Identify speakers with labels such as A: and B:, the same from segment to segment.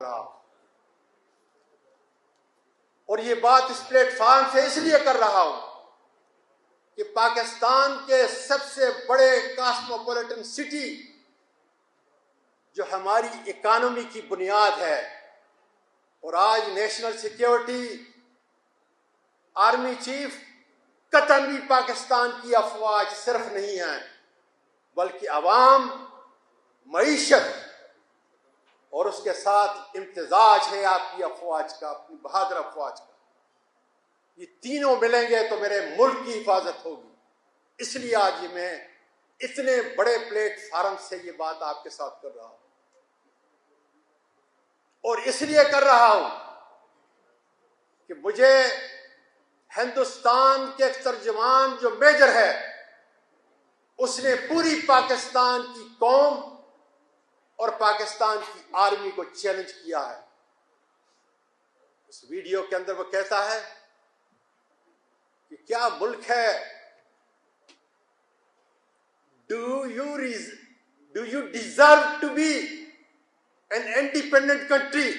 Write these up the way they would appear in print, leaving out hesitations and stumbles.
A: रहा। और ये बात इस प्लेटफॉर्म से इसलिए कर रहा हूं कि पाकिस्तान के सबसे बड़े कॉस्मोपॉलिटन सिटी जो हमारी इकोनॉमी की बुनियाद है, और आज नेशनल सिक्योरिटी आर्मी चीफ कतन भी पाकिस्तान की अफवाज सिर्फ नहीं है, बल्कि अवाम, मईशत और उसके साथ इम्तिजाज है आपकी अफवाज का, अपनी बहादुर अफवाज का। ये तीनों मिलेंगे तो मेरे मुल्क की हिफाजत होगी। इसलिए आज ये मैं इतने बड़े प्लेटफॉर्म से ये बात आपके साथ कर रहा हूं, और इसलिए कर रहा हूं कि मुझे हिंदुस्तान के तर्जुमान जो मेजर है, उसने पूरी पाकिस्तान की कौम और पाकिस्तान की आर्मी को चैलेंज किया है। उस वीडियो के अंदर वो कहता है कि क्या मुल्क है, do you deserve to be an independent country,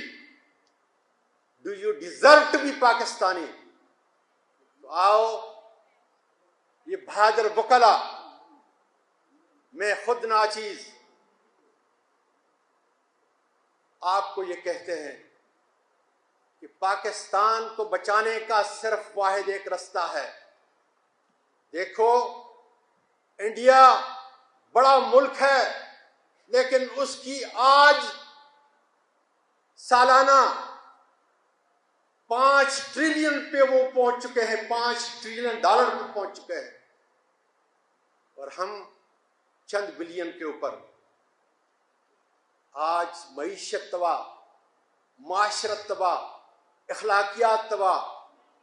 A: do you deserve to be Pakistani. तो आओ, ये बहादुर बुकला, मैं खुद नाचीज आपको ये कहते हैं कि पाकिस्तान को बचाने का सिर्फ वाहिद एक रास्ता है। देखो, इंडिया बड़ा मुल्क है, लेकिन उसकी आज सालाना 5 ट्रिलियन पे वो पहुंच चुके हैं, $5 ट्रिलियन पे पहुंच चुके हैं, और हम चंद बिलियन के ऊपर। आज मईशत तबाह, माशरत तबाह, अखलाकियात तबाह,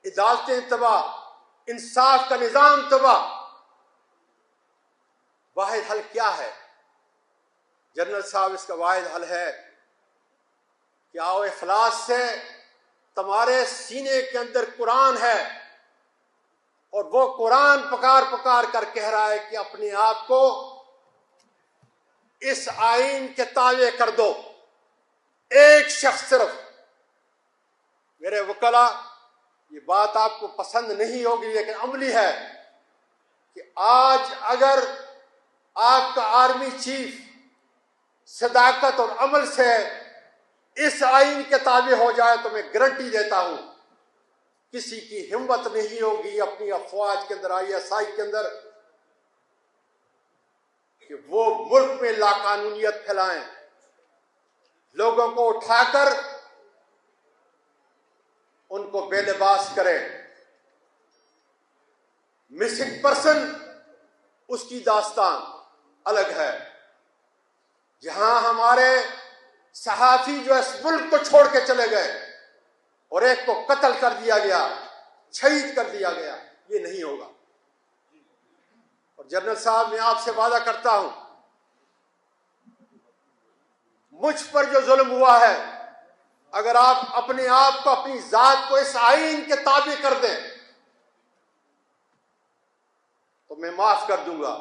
A: अदालतें तबाह, इंसाफ का निजाम तबाह। वाहिद हल क्या है जनरल साहब? इसका वाहिद हल है कि आओ, इखलास से, तुम्हारे सीने के अंदर कुरान है, और वो कुरान पुकार पुकार कर कह रहा है कि अपने आप को इस आईन के ताबे कर दो। एक शख्स सिर्फ, मेरे वकला, ये बात आपको पसंद नहीं होगी लेकिन अमली है कि आज अगर आपका आर्मी चीफ सदाकत और अमल से इस आईन के ताबे हो जाए, तो मैं गारंटी देता हूं किसी की हिम्मत नहीं होगी अपनी अफवाज के अंदर, ISI के अंदर, कि वो मुल्क में लाकानूनियत फैलाएं, लोगों को उठाकर उनको बेलिबास करें। मिसिंग पर्सन, उसकी दास्तान अलग है। जहां हमारे सहाफी जो इस मुल्क को छोड़ के चले गए और एक को कत्ल कर दिया गया, शहीद कर दिया गया, ये नहीं होगा। और जनरल साहब, मैं आपसे वादा करता हूं, मुझ पर जो जुल्म हुआ है, अगर आप अपने आप को, अपनी जात को इस आईन के ताबे कर दें, तो मैं माफ कर दूंगा।